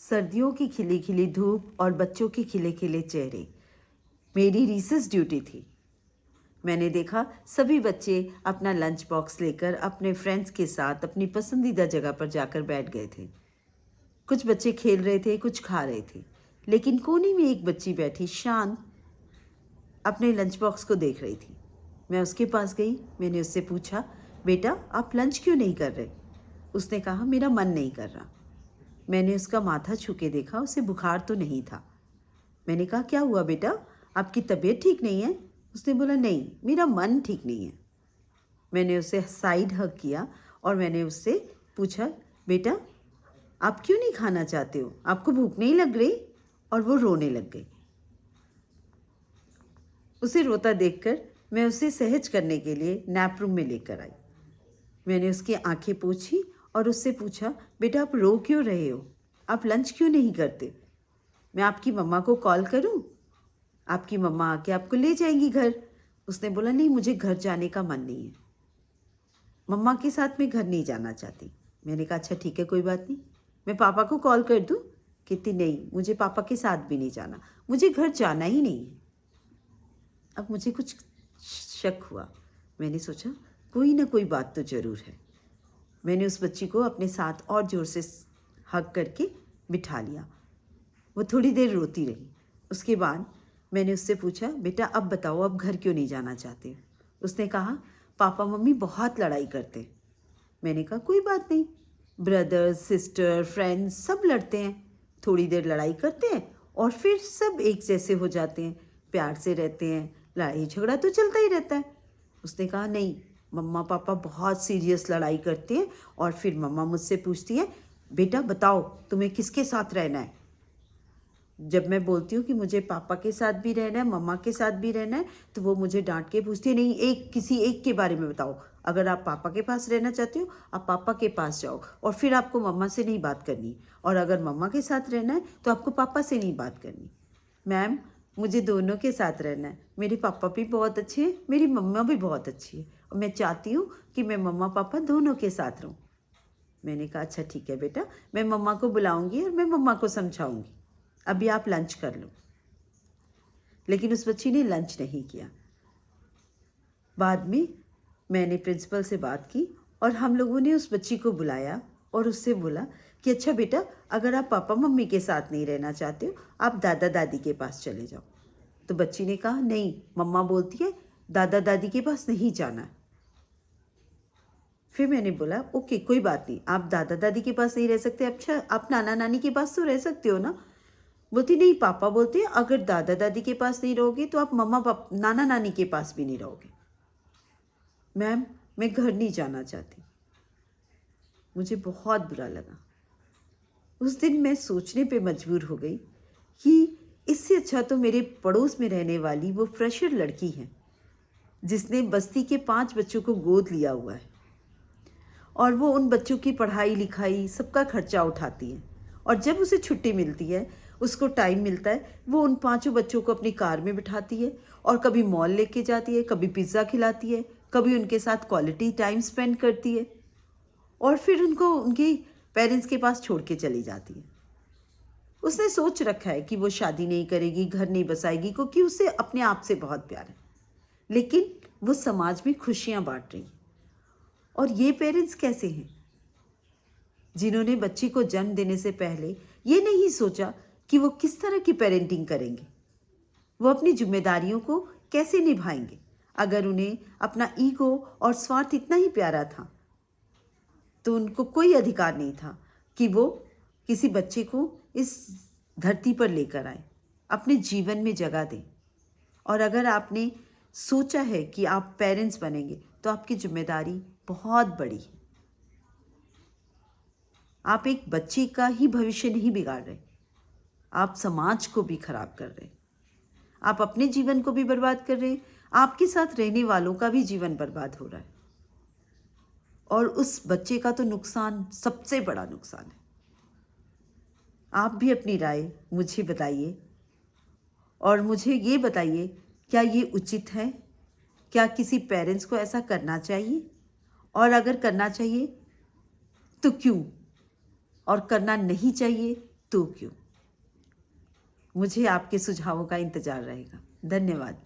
सर्दियों की खिली खिली धूप और बच्चों के खिले खिले चेहरे। मेरी रिसेस ड्यूटी थी। मैंने देखा सभी बच्चे अपना लंच बॉक्स लेकर अपने फ्रेंड्स के साथ अपनी पसंदीदा जगह पर जाकर बैठ गए थे। कुछ बच्चे खेल रहे थे, कुछ खा रहे थे, लेकिन कोने में एक बच्ची बैठी शांत अपने लंच बॉक्स को देख रही थी। मैं उसके पास गई। मैंने उससे पूछा, बेटा आप लंच क्यों नहीं कर रहे? उसने कहा, मेरा मन नहीं कर रहा। मैंने उसका माथा छू के देखा, उसे बुखार तो नहीं था। मैंने कहा, क्या हुआ बेटा, आपकी तबीयत ठीक नहीं है? उसने बोला, नहीं, मेरा मन ठीक नहीं है। मैंने उसे साइड हग किया और मैंने उससे पूछा, बेटा आप क्यों नहीं खाना चाहते हो? आपको भूख नहीं लग रही? और वो रोने लग गई। उसे रोता देखकर मैं उसे सहज करने के लिए नैप रूम में लेकर आई। मैंने उसकी आंखें पोंछी और उससे पूछा, बेटा आप रो क्यों रहे हो? आप लंच क्यों नहीं करते? मैं आपकी मम्मा को कॉल करूं? आपकी मम्मा आके आपको ले जाएंगी घर। उसने बोला, नहीं, मुझे घर जाने का मन नहीं है, मम्मा के साथ मैं घर नहीं जाना चाहती। मैंने कहा, अच्छा ठीक है, कोई बात नहीं, मैं पापा को कॉल कर दूं? कहती, नहीं, मुझे पापा के साथ भी नहीं जाना, मुझे घर जाना ही नहीं है। अब मुझे कुछ शक हुआ। मैंने सोचा कोई ना कोई बात तो ज़रूर है। मैंने उस बच्ची को अपने साथ और ज़ोर से हग करके बिठा लिया। वो थोड़ी देर रोती रही। उसके बाद मैंने उससे पूछा, बेटा अब बताओ, अब घर क्यों नहीं जाना चाहते? उसने कहा, पापा मम्मी बहुत लड़ाई करते। मैंने कहा, कोई बात नहीं, ब्रदर्स सिस्टर फ्रेंड्स सब लड़ते हैं, थोड़ी देर लड़ाई करते हैं और फिर सब एक जैसे हो जाते हैं, प्यार से रहते हैं, लड़ाई झगड़ा तो चलता ही रहता है। उसने कहा, नहीं, मम्मा पापा बहुत सीरियस लड़ाई करते हैं और फिर मम्मा मुझसे पूछती है, बेटा बताओ तुम्हें किसके साथ रहना है? जब मैं बोलती हूँ कि मुझे पापा के साथ भी रहना है, मम्मा के साथ भी रहना है, तो वो मुझे डांट के पूछती है, नहीं, किसी एक के बारे में बताओ। अगर आप पापा के पास रहना चाहते हो, आप पापा के पास जाओ और फिर आपको मम्मा से नहीं बात करनी, और अगर मम्मा के साथ रहना है तो आपको पापा से नहीं बात करनी। मैम, मुझे दोनों के साथ रहना है। मेरे पापा भी बहुत अच्छे हैं, मेरी मम्मा भी बहुत अच्छी है, और मैं चाहती हूँ कि मैं मम्मा पापा दोनों के साथ रहूँ। मैंने कहा, अच्छा ठीक है बेटा, मैं मम्मा को बुलाऊंगी और मैं मम्मा को समझाऊंगी, अभी आप लंच कर लो। लेकिन उस बच्ची ने लंच नहीं किया। बाद में मैंने प्रिंसिपल से बात की और हम लोगों ने उस बच्ची को बुलाया और उससे बोला कि अच्छा बेटा, अगर आप पापा मम्मी के साथ नहीं रहना चाहते हो, आप दादा दादी के पास चले जाओ। तो बच्ची ने कहा, नहीं, मम्मा बोलती है दादा दादी के पास नहीं जाना। फिर मैंने बोला, ओके कोई बात नहीं, आप दादा दादी के पास नहीं रह सकते, अच्छा आप नाना नानी के पास तो रह सकते हो ना? बोलती, नहीं, पापा बोलते हैं अगर दादा दादी के पास नहीं रहोगे तो आप मम्मा पापा नाना नानी के पास भी नहीं रहोगे। मैम, मैं घर नहीं जाना चाहती। मुझे बहुत बुरा लगा। उस दिन मैं सोचने पे मजबूर हो गई कि इससे अच्छा तो मेरे पड़ोस में रहने वाली वो फ्रेशर लड़की है जिसने बस्ती के 5 बच्चों को गोद लिया हुआ है और वो उन बच्चों की पढ़ाई लिखाई सबका खर्चा उठाती है, और जब उसे छुट्टी मिलती है, उसको टाइम मिलता है, वो उन 5 बच्चों को अपनी कार में बिठाती है और कभी मॉल लेके जाती है, कभी पिज़्ज़ा खिलाती है, कभी उनके साथ क्वालिटी टाइम स्पेंड करती है और फिर उनको उनके पेरेंट्स के पास छोड़ के चली जाती है। उसने सोच रखा है कि वो शादी नहीं करेगी, घर नहीं बसाएगी, क्योंकि उसे अपने आप से बहुत प्यार है, लेकिन वो समाज में खुशियाँ बांट रही है। और ये पेरेंट्स कैसे हैं जिन्होंने बच्चे को जन्म देने से पहले ये नहीं सोचा कि वो किस तरह की पेरेंटिंग करेंगे, वो अपनी जिम्मेदारियों को कैसे निभाएंगे। अगर उन्हें अपना ईगो और स्वार्थ इतना ही प्यारा था तो उनको कोई अधिकार नहीं था कि वो किसी बच्चे को इस धरती पर लेकर आए, अपने जीवन में जगह दें। और अगर आपने सोचा है कि आप पेरेंट्स बनेंगे तो आपकी जिम्मेदारी बहुत बड़ी है। आप एक बच्चे का ही भविष्य नहीं बिगाड़ रहे, आप समाज को भी खराब कर रहे, आप अपने जीवन को भी बर्बाद कर रहे, आपके साथ रहने वालों का भी जीवन बर्बाद हो रहा है, और उस बच्चे का तो नुकसान सबसे बड़ा नुकसान है। आप भी अपनी राय मुझे बताइए और मुझे ये बताइए, क्या ये उचित है? क्या किसी पेरेंट्स को ऐसा करना चाहिए? और अगर करना चाहिए तो क्यों? और करना नहीं चाहिए तो क्यों। मुझे आपके सुझावों का इंतज़ार रहेगा। धन्यवाद।